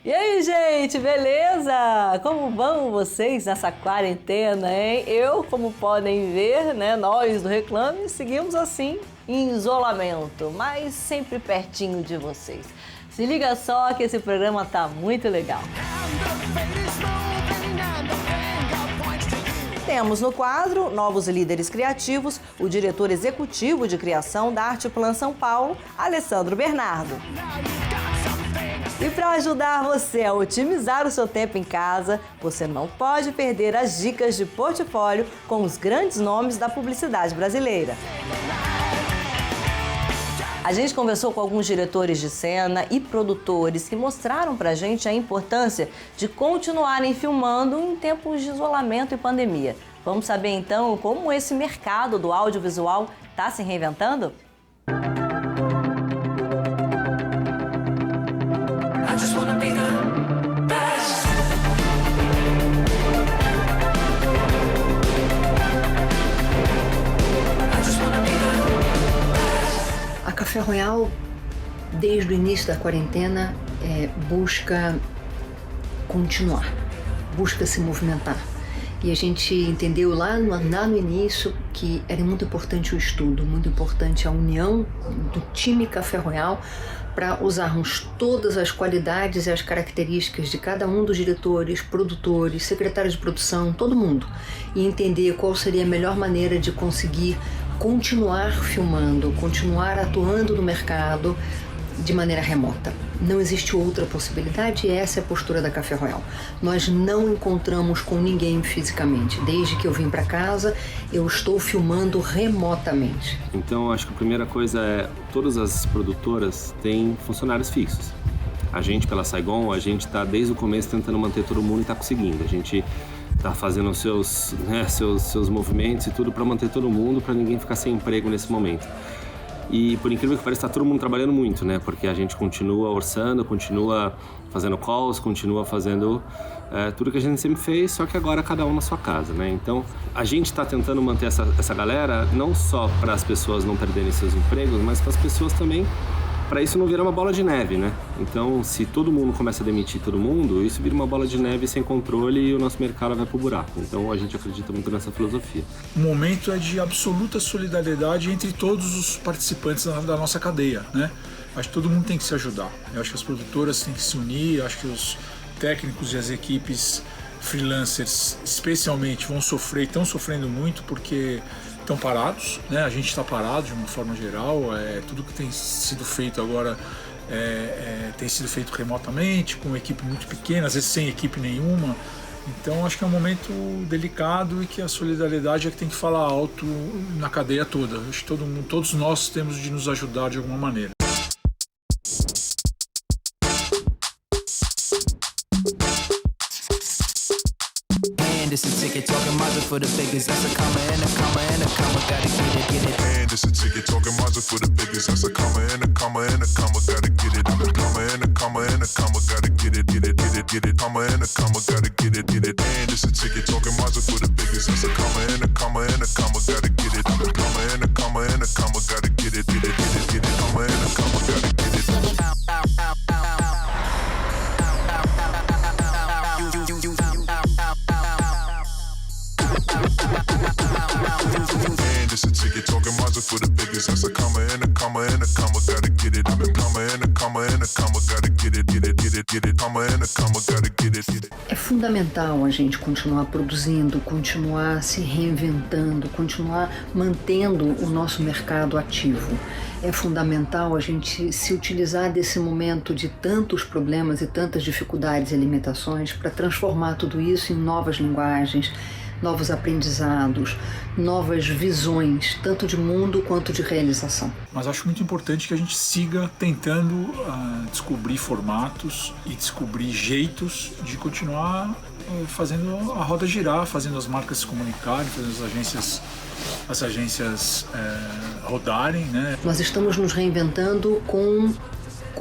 E aí, gente, beleza? Como vão vocês nessa quarentena, hein? Eu, como podem ver, né, nós do Reclame seguimos assim em isolamento, mas sempre pertinho de vocês. Se liga só que esse programa tá muito legal. Temos no quadro Novos Líderes Criativos o diretor executivo de criação da Arteplan São Paulo, Alessandro Bernardo. E para ajudar você a otimizar o seu tempo em casa, você não pode perder as dicas de portfólio com os grandes nomes da publicidade brasileira. A gente conversou com alguns diretores de cena e produtores que mostraram pra gente a importância de continuarem filmando em tempos de isolamento e pandemia. Vamos saber então como esse mercado do audiovisual está se reinventando? A Café Royal, desde o início da quarentena, busca continuar, busca se movimentar. E a gente entendeu lá no início que era muito importante o estudo, muito importante a união do time Café Royal para usarmos todas as qualidades e as características de cada um dos diretores, produtores, secretários de produção, todo mundo, e entender qual seria a melhor maneira de conseguir continuar filmando, continuar atuando no mercado de maneira remota. Não existe outra possibilidade e essa é a postura da Café Royal. Nós não encontramos com ninguém fisicamente. Desde que eu vim para casa, eu estou filmando remotamente. Então, acho que a primeira coisa é, todas as produtoras têm funcionários fixos. A gente, pela Saigon, a gente está desde o começo tentando manter todo mundo e está conseguindo. A gente tá fazendo seus movimentos e tudo para manter todo mundo, para ninguém ficar sem emprego nesse momento. E por incrível que pareça, tá todo mundo trabalhando muito, né? Porque a gente continua orçando, continua fazendo calls, continua fazendo tudo que a gente sempre fez, só que agora cada um na sua casa, né? Então, a gente tá tentando manter essa galera não só para as pessoas não perderem seus empregos, mas para as pessoas também, para isso não virar uma bola de neve, né? Então, se todo mundo começa a demitir todo mundo, isso vira uma bola de neve sem controle e o nosso mercado vai pro buraco. Então, a gente acredita muito nessa filosofia. O momento é de absoluta solidariedade entre todos os participantes da nossa cadeia, né? Acho que todo mundo tem que se ajudar. Eu acho que as produtoras têm que se unir, acho que os técnicos e as equipes freelancers, especialmente, estão sofrendo muito porque estão parados, né? A gente está parado de uma forma geral, tudo que tem sido feito agora tem sido feito remotamente, com uma equipe muito pequena, às vezes sem equipe nenhuma. Então acho que é um momento delicado e que a solidariedade é que tem que falar alto na cadeia toda. Acho que todos nós temos de nos ajudar de alguma maneira. This a ticket talking Mazda for the biggest. That's a comma and a comma and a comma. Gotta get it. And this a ticket talking Mazda for the biggest. That's a comma and a comma and a comma. Gotta get it. I'm a comma and a comma and a comma. Gotta get it. Comma and a comma. Gotta get it. And this a ticket talking Mazda for the biggest. That's a comma and a comma and a comma. Gotta get it. I'm a comma and a comma and a comma. Gotta get it. Comma and a comma. Gotta get it. And this a ticket talking Mazda for the biggest. That's a comma and a comma and a comma. Gotta get it. I'm a comma and a comma and a comma. Gotta get it. Comma and a comma. Gotta get it. É fundamental a gente continuar produzindo, continuar se reinventando, continuar mantendo o nosso mercado ativo. É fundamental a gente se utilizar desse momento de tantos problemas e tantas dificuldades e limitações para transformar tudo isso em novas linguagens, novos aprendizados, novas visões, tanto de mundo quanto de realização. Mas acho muito importante que a gente siga tentando descobrir formatos e descobrir jeitos de continuar fazendo a roda girar, fazendo as marcas se comunicarem, fazendo as agências rodarem, né? Nós estamos nos reinventando com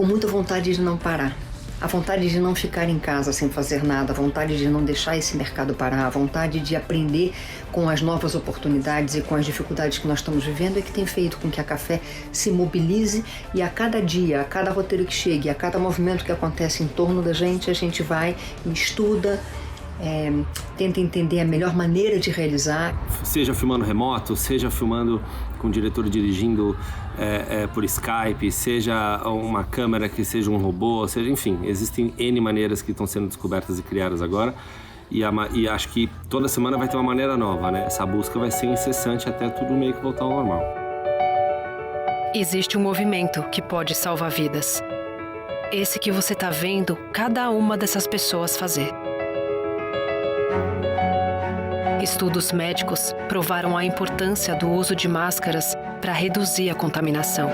muita vontade de não parar. A vontade de não ficar em casa sem fazer nada, a vontade de não deixar esse mercado parar, a vontade de aprender com as novas oportunidades e com as dificuldades que nós estamos vivendo é que tem feito com que a Café se mobilize e a cada dia, a cada roteiro que chegue, a cada movimento que acontece em torno da gente, a gente vai e estuda, tenta entender a melhor maneira de realizar. Seja filmando remoto, seja filmando com o diretor dirigindo por Skype, seja uma câmera que seja um robô, seja, enfim, existem N maneiras que estão sendo descobertas e criadas agora e acho que toda semana vai ter uma maneira nova, né? Essa busca vai ser incessante até tudo meio que voltar ao normal. Existe um movimento que pode salvar vidas. Esse que você está vendo cada uma dessas pessoas fazer. Estudos médicos provaram a importância do uso de máscaras para reduzir a contaminação.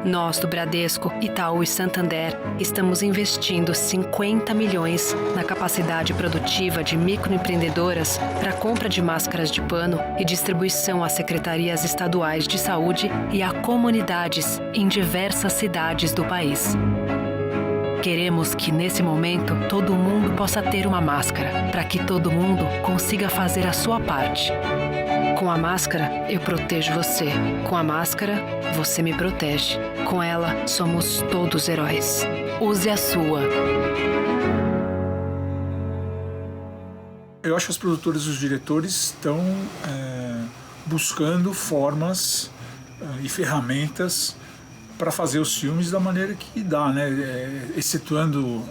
Nós, do Bradesco, Itaú e Santander, estamos investindo 50 milhões na capacidade produtiva de microempreendedoras para compra de máscaras de pano e distribuição às secretarias estaduais de saúde e a comunidades em diversas cidades do país. Queremos que, nesse momento, todo mundo possa ter uma máscara, para que todo mundo consiga fazer a sua parte. Com a máscara, eu protejo você. Com a máscara, você me protege. Com ela, somos todos heróis. Use a sua. Eu acho que os produtores e os diretores estão buscando formas e ferramentas para fazer os filmes da maneira que dá, né? Excetuando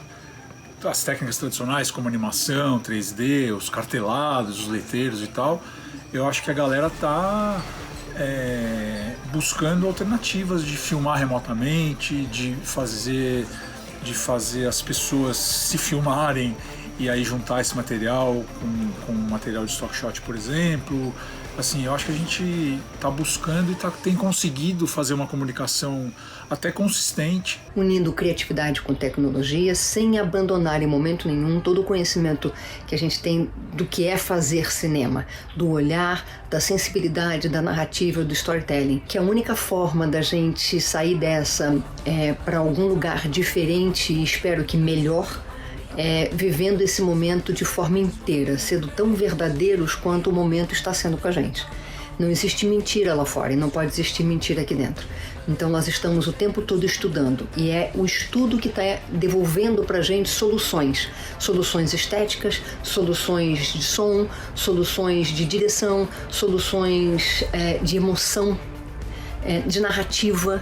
as técnicas tradicionais como animação, 3D, os cartelados, os letreiros e tal, eu acho que a galera tá buscando alternativas de filmar remotamente, de fazer as pessoas se filmarem e aí juntar esse material com material de stock shot, por exemplo. Assim, eu acho que a gente está buscando e tem conseguido fazer uma comunicação até consistente. Unindo criatividade com tecnologia, sem abandonar em momento nenhum todo o conhecimento que a gente tem do que é fazer cinema, do olhar, da sensibilidade, da narrativa, do storytelling, que a única forma da gente sair dessa para algum lugar diferente e espero que melhor, vivendo esse momento de forma inteira, sendo tão verdadeiros quanto o momento está sendo com a gente. Não existe mentira lá fora e não pode existir mentira aqui dentro. Então nós estamos o tempo todo estudando e é o estudo que está devolvendo para a gente soluções estéticas, soluções de som, soluções de direção, soluções de emoção, de narrativa.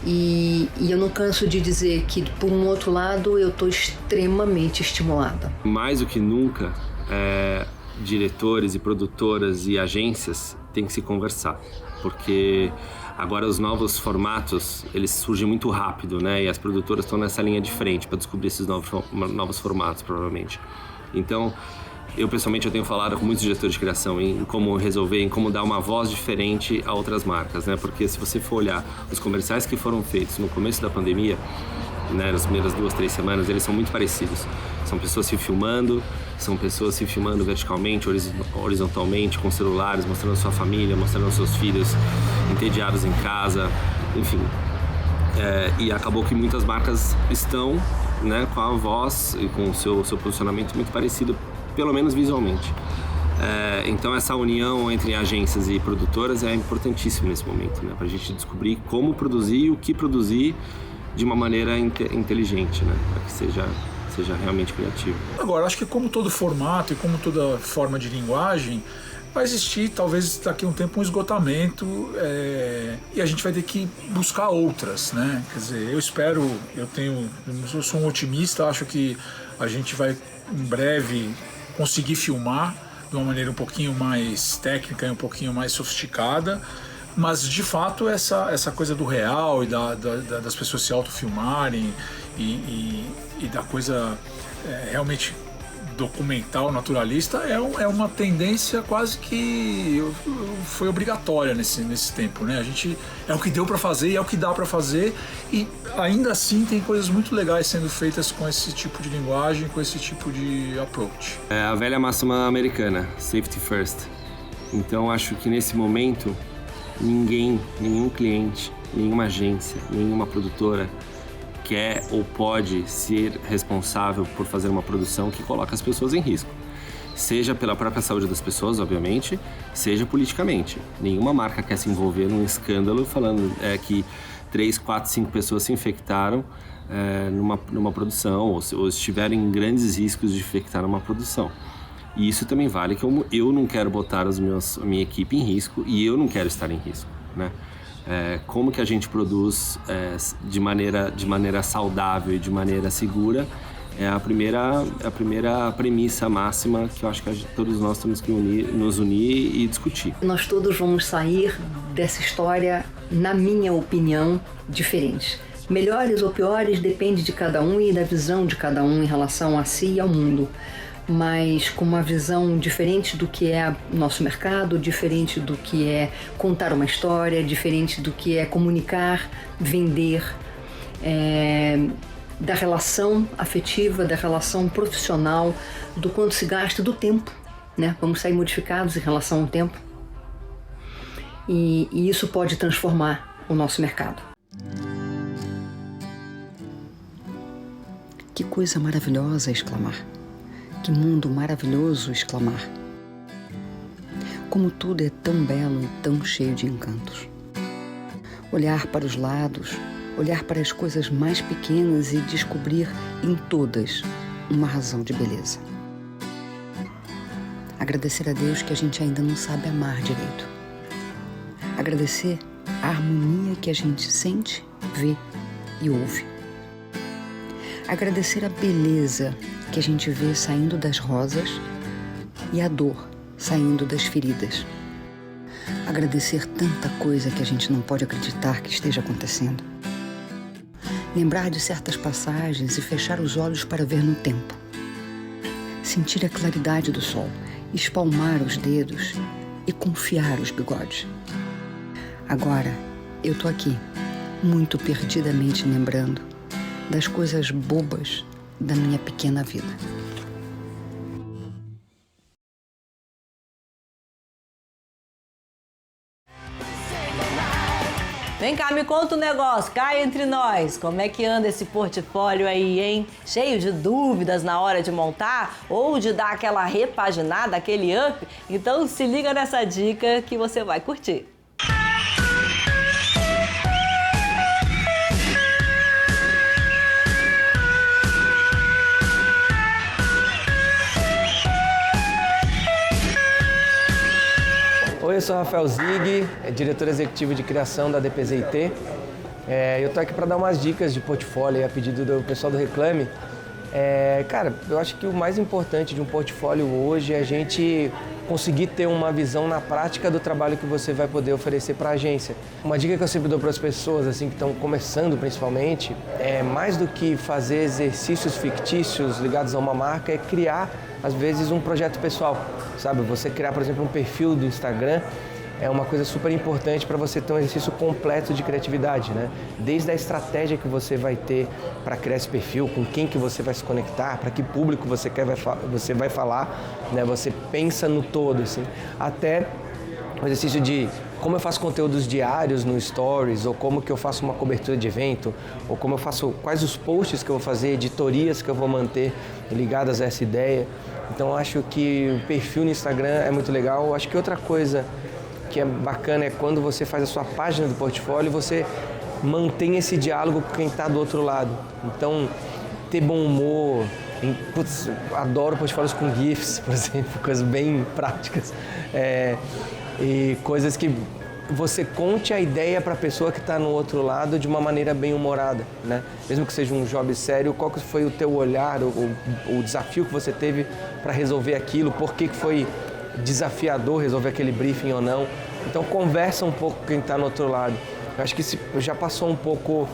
E eu não canso de dizer que, por um outro lado, eu estou extremamente estimulada. Mais do que nunca, diretores e produtoras e agências têm que se conversar, porque agora os novos formatos, eles surgem muito rápido, né? E as produtoras estão nessa linha de frente para descobrir esses novos formatos, provavelmente. Então, eu pessoalmente tenho falado com muitos diretores de criação em como resolver, em como dar uma voz diferente a outras marcas, né? Porque se você for olhar os comerciais que foram feitos no começo da pandemia, né, nas primeiras 2, 3 semanas, eles são muito parecidos. São pessoas se filmando verticalmente, horizontalmente, com celulares, mostrando a sua família, mostrando os seus filhos entediados em casa, enfim. E acabou que muitas marcas estão, né, com a voz e com o seu posicionamento muito parecido, pelo menos visualmente. Então essa união entre agências e produtoras é importantíssima nesse momento, né? Para a gente descobrir como produzir e o que produzir de uma maneira inteligente, né? Para que seja realmente criativo. Agora, acho que como todo formato e como toda forma de linguagem, vai existir talvez daqui a um tempo um esgotamento e a gente vai ter que buscar outras, né? Quer dizer, eu sou um otimista, acho que a gente vai em breve conseguir filmar de uma maneira um pouquinho mais técnica e um pouquinho mais sofisticada, mas de fato essa coisa do real e das pessoas se autofilmarem e da coisa realmente documental, naturalista, é uma tendência quase que foi obrigatória nesse tempo, né? A gente é o que deu para fazer e é o que dá para fazer, e ainda assim tem coisas muito legais sendo feitas com esse tipo de linguagem, com esse tipo de approach. É a velha máxima americana, safety first. Então acho que nesse momento nenhum cliente, nenhuma agência, nenhuma produtora quer ou pode ser responsável por fazer uma produção que coloca as pessoas em risco. Seja pela própria saúde das pessoas, obviamente, seja politicamente. Nenhuma marca quer se envolver num escândalo falando que 3, 4, 5 pessoas se infectaram numa produção ou estiverem em grandes riscos de infectar uma produção. E isso também vale que eu não quero botar a minha equipe em risco e eu não quero estar em risco, né? Como que a gente produz de maneira saudável e de maneira segura é a primeira premissa máxima que eu acho que todos nós temos que nos unir e discutir. Nós todos vamos sair dessa história, na minha opinião, diferentes. Melhores ou piores depende de cada um e da visão de cada um em relação a si e ao mundo. Mas com uma visão diferente do que é nosso mercado, diferente do que é contar uma história, diferente do que é comunicar, vender, da relação afetiva, da relação profissional, do quanto se gasta, do tempo, né? Vamos sair modificados em relação ao tempo e isso pode transformar o nosso mercado. Que coisa maravilhosa exclamar! Que mundo maravilhoso exclamar! Como tudo é tão belo e tão cheio de encantos. Olhar para os lados, olhar para as coisas mais pequenas e descobrir em todas uma razão de beleza. Agradecer a Deus que a gente ainda não sabe amar direito. Agradecer a harmonia que a gente sente, vê e ouve. Agradecer a beleza que a gente vê saindo das rosas e a dor saindo das feridas. Agradecer tanta coisa que a gente não pode acreditar que esteja acontecendo. Lembrar de certas passagens e fechar os olhos para ver no tempo. Sentir a claridade do sol, espalmar os dedos e confiar os bigodes. Agora, eu tô aqui, muito perdidamente lembrando das coisas bobas da minha pequena vida. Vem cá, me conta um negócio, cai entre nós. Como é que anda esse portfólio aí, hein? Cheio de dúvidas na hora de montar ou de dar aquela repaginada, aquele up? Então se liga nessa dica que você vai curtir. Oi, eu sou o Rafael Zig, diretor executivo de criação da DPZIT. Eu tô aqui para dar umas dicas de portfólio a pedido do pessoal do Reclame. Cara, eu acho que o mais importante de um portfólio hoje é a gente conseguir ter uma visão na prática do trabalho que você vai poder oferecer para a agência. Uma dica que eu sempre dou para as pessoas assim que estão começando principalmente é mais do que fazer exercícios fictícios ligados a uma marca, é criar às vezes um projeto pessoal, sabe? Você criar, por exemplo, um perfil do Instagram é uma coisa super importante para você ter um exercício completo de criatividade, né? Desde a estratégia que você vai ter para criar esse perfil, com quem que você vai se conectar, para que público você vai falar, né? Você pensa no todo, assim, até o exercício de como eu faço conteúdos diários no Stories, ou como que eu faço uma cobertura de evento, ou como eu faço, quais os posts que eu vou fazer, editorias que eu vou manter ligadas a essa ideia. Então eu acho que o perfil no Instagram é muito legal. Eu acho que outra coisa que é bacana é quando você faz a sua página do portfólio, você mantém esse diálogo com quem está do outro lado. Então, ter bom humor, putz, adoro portfólios com GIFs, por exemplo, coisas bem práticas. E coisas que você conte a ideia para a pessoa que está no outro lado de uma maneira bem humorada, né? Mesmo que seja um job sério, qual que foi o teu olhar, o desafio que você teve para resolver aquilo, por que foi desafiador resolver aquele briefing ou não. Então conversa um pouco com quem está no outro lado. Eu acho que já passou um pouco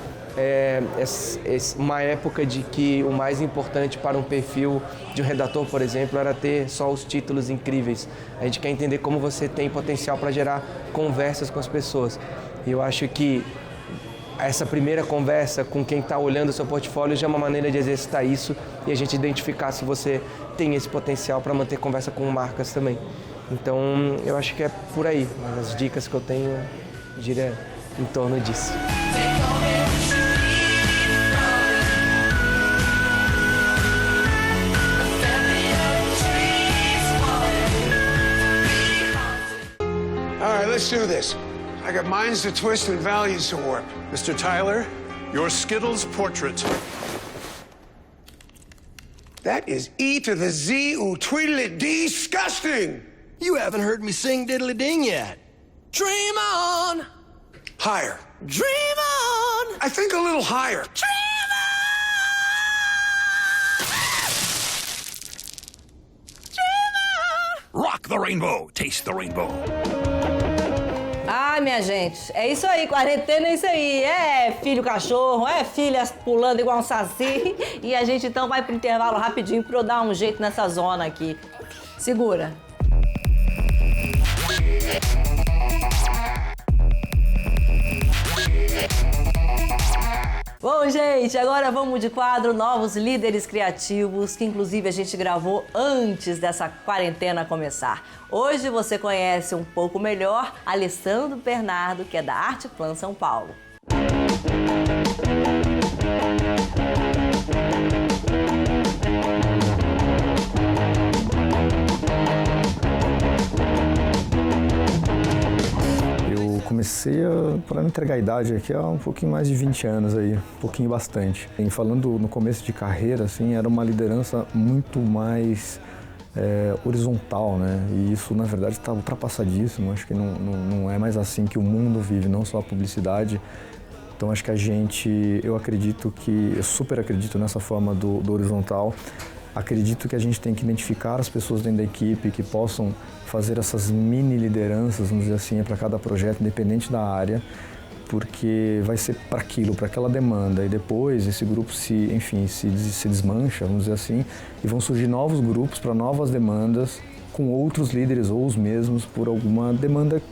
uma época de que o mais importante para um perfil de um redator, por exemplo, era ter só os títulos incríveis. A gente quer entender como você tem potencial para gerar conversas com as pessoas. E eu acho que essa primeira conversa com quem está olhando o seu portfólio já é uma maneira de exercitar isso e a gente identificar se você tem esse potencial para manter conversa com marcas também. Então, eu acho que é por aí. As dicas que eu tenho, eu diria, em torno disso. Let's do this. I got minds to twist and values to warp. Mr. Tyler, your Skittles portrait. That is E to the Z tweedledee disgusting. You haven't heard me sing Diddly Ding yet. Dream on! Higher. Dream on! I think a little higher. Dream on! Rock the rainbow, taste the rainbow. Ah, minha gente, é isso aí, quarentena é isso aí. É filho cachorro, é filhas pulando igual um saci. E a gente então vai pro intervalo rapidinho pra eu dar um jeito nessa zona aqui. Segura. Bom, gente, agora vamos de quadro Novos Líderes Criativos, que inclusive a gente gravou antes dessa quarentena começar. Hoje você conhece um pouco melhor Alessandro Bernardo, que é da Arteplan São Paulo. Comecei, para não entregar a idade aqui, há um pouquinho mais de 20 anos aí, um pouquinho bastante. E falando no começo de carreira, assim, era uma liderança muito mais horizontal, né? E isso, na verdade, está ultrapassadíssimo. Acho que não é mais assim que o mundo vive, não só a publicidade. Então, acho que eu super acredito nessa forma do horizontal. Acredito que a gente tem que identificar as pessoas dentro da equipe que possam fazer essas mini lideranças, vamos dizer assim, para cada projeto, independente da área, porque vai ser para aquilo, para aquela demanda, e depois esse grupo se desmancha, vamos dizer assim, e vão surgir novos grupos para novas demandas, com outros líderes ou os mesmos, por alguma demanda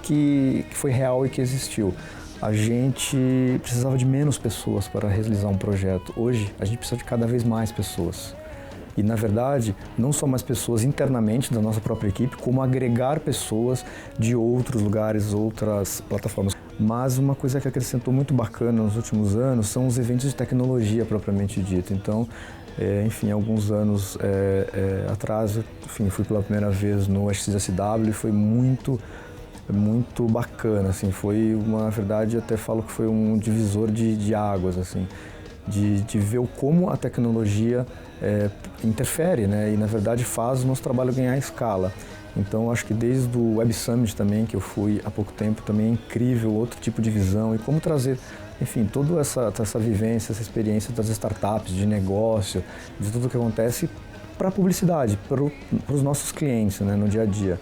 que foi real e que existiu. A gente precisava de menos pessoas para realizar um projeto. Hoje, a gente precisa de cada vez mais pessoas. E, na verdade, não só mais pessoas internamente da nossa própria equipe, como agregar pessoas de outros lugares, outras plataformas. Mas uma coisa que acrescentou muito bacana nos últimos anos são os eventos de tecnologia propriamente dito. Então, alguns anos atrás, fui pela primeira vez no XSW e foi muito bacana. Assim, na verdade, até falo que foi um divisor de águas, assim. De ver como a tecnologia interfere, né? E na verdade faz o nosso trabalho ganhar escala. Então acho que desde o Web Summit também, que eu fui há pouco tempo, também é incrível, outro tipo de visão e como trazer, toda essa vivência, essa experiência das startups, de negócio, de tudo o que acontece para a publicidade, para os nossos clientes, né, no dia a dia.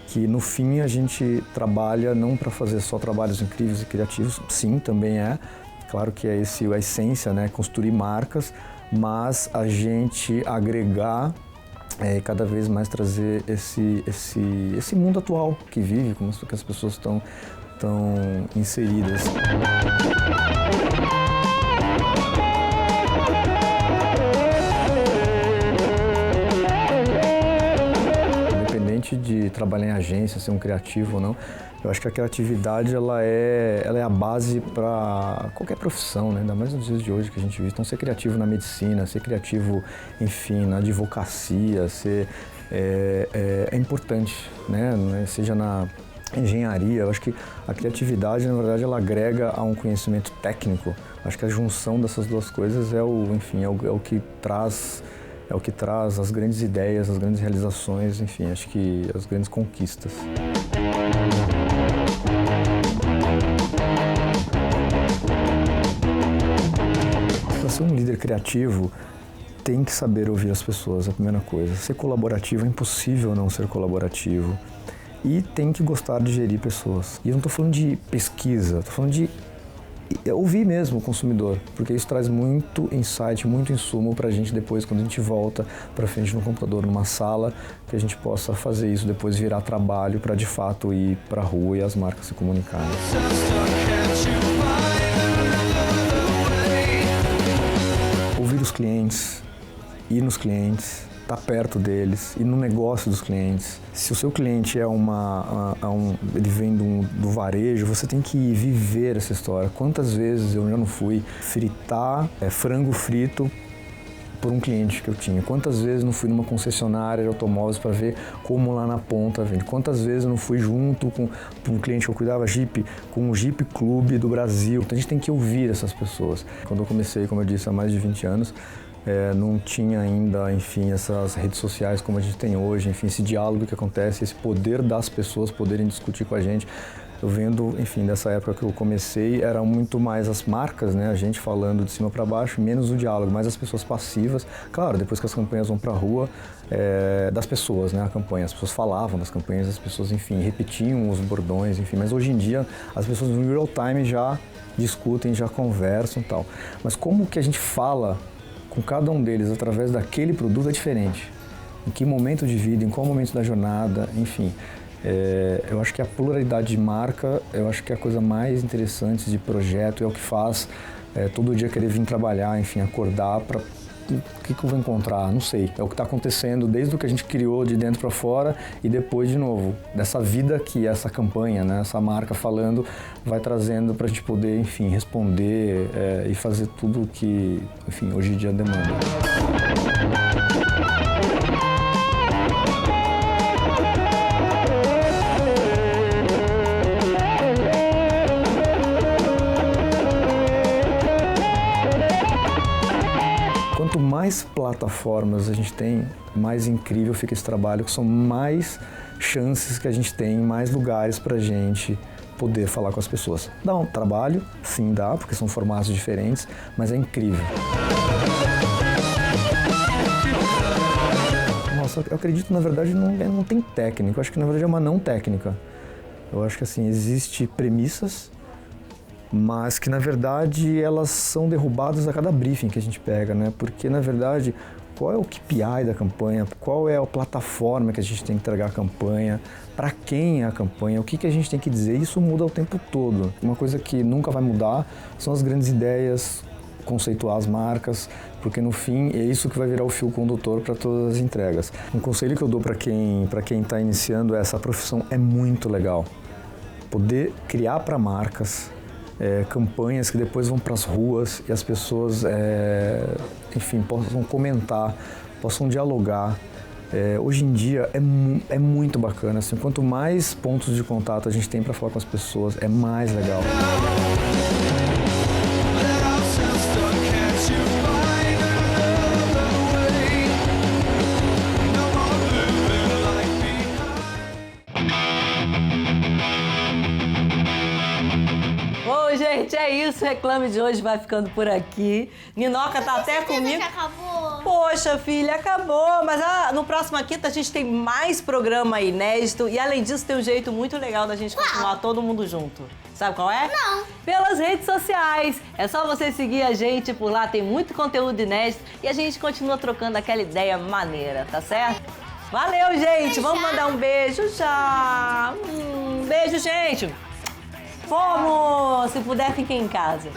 Que no fim a gente trabalha não para fazer só trabalhos incríveis e criativos, sim, também é. Claro que é a essência, né? Construir marcas, mas a gente agregar e cada vez mais trazer esse mundo atual que vive, como que as pessoas estão inseridas. Independente de trabalhar em agência, ser um criativo ou não, eu acho que a criatividade ela é a base para qualquer profissão, né? Ainda mais nos dias de hoje que a gente vive. Então, ser criativo na medicina, ser criativo, na advocacia, é importante, né? Seja na engenharia. Eu acho que a criatividade, na verdade, ela agrega a um conhecimento técnico. Acho que a junção dessas duas coisas é o que traz as grandes ideias, as grandes realizações, acho que as grandes conquistas. Para ser um líder criativo, tem que saber ouvir as pessoas, a primeira coisa. Ser colaborativo, é impossível não ser colaborativo. E tem que gostar de gerir pessoas. E eu não estou falando de pesquisa, estou falando de ouvir mesmo o consumidor, porque isso traz muito insight, muito insumo para a gente depois, quando a gente volta para frente no computador, numa sala, que a gente possa fazer isso depois virar trabalho para de fato ir para a rua e as marcas se comunicarem. Ouvir os clientes, ir nos clientes, estar perto deles, ir no negócio dos clientes. Se o seu cliente ele vem do varejo, você tem que viver essa história. Quantas vezes eu já não fui fritar frango frito por um cliente que eu tinha. Quantas vezes não fui numa concessionária de automóveis para ver como lá na ponta vende? Quantas vezes eu não fui junto com um cliente que eu cuidava, Jeep, com o Jeep Clube do Brasil? Então a gente tem que ouvir essas pessoas. Quando eu comecei, como eu disse, há mais de 20 anos, não tinha ainda, enfim, essas redes sociais como a gente tem hoje, enfim, esse diálogo que acontece, esse poder das pessoas poderem discutir com a gente. Eu vendo, enfim, dessa época que eu comecei, era muito mais as marcas, né, a gente falando de cima para baixo, menos o diálogo, mais as pessoas passivas. Claro, depois que as campanhas vão para a rua, das pessoas, né, a campanha, as pessoas falavam das campanhas, as pessoas, enfim, repetiam os bordões, enfim, mas hoje em dia as pessoas no real time já discutem, já conversam e tal. Mas como que a gente fala com cada um deles através daquele produto é diferente. Em que momento de vida, em qual momento da jornada, enfim. Eu acho que a pluralidade de marca, eu acho que é a coisa mais interessante de projeto, é o que faz todo dia querer vir trabalhar, enfim, acordar para o que eu vou encontrar, não sei. É o que está acontecendo desde o que a gente criou de dentro para fora e depois, de novo, dessa vida que essa campanha, né, essa marca falando, vai trazendo para a gente poder, enfim, responder e fazer tudo o que, enfim, hoje em dia demanda. Quanto mais plataformas a gente tem, mais incrível fica esse trabalho, que são mais chances que a gente tem, mais lugares para a gente poder falar com as pessoas. Dá um trabalho, sim dá, porque são formatos diferentes, mas é incrível. Nossa, eu acredito, na verdade, não tem técnica, eu acho que na verdade é uma não técnica. Eu acho que assim, existe premissas, mas que na verdade elas são derrubadas a cada briefing que a gente pega, né? Porque na verdade, qual é o KPI da campanha, qual é a plataforma que a gente tem que entregar a campanha, para quem é a campanha, o que a gente tem que dizer, isso muda o tempo todo. Uma coisa que nunca vai mudar são as grandes ideias, conceituar as marcas, porque no fim é isso que vai virar o fio condutor para todas as entregas. Um conselho que eu dou para quem está iniciando essa profissão é muito legal. Poder criar para marcas, campanhas que depois vão para as ruas e as pessoas, enfim, possam comentar, possam dialogar. Hoje em dia é muito bacana, assim, quanto mais pontos de contato a gente tem para falar com as pessoas, é mais legal. Gente, é isso. O Reclame de hoje vai ficando por aqui. Ninoca tá até comigo. Que acabou? Poxa, filha, acabou. Mas no próximo quinta a gente tem mais programa inédito. E além disso, tem um jeito muito legal da gente continuar todo mundo junto. Sabe qual é? Não. Pelas redes sociais. É só você seguir a gente por lá. Tem muito conteúdo inédito. E a gente continua trocando aquela ideia maneira, tá certo? Valeu, gente. Vamos mandar um beijo já. Beijo, gente. Vamos! Se puder, fiquem em casa.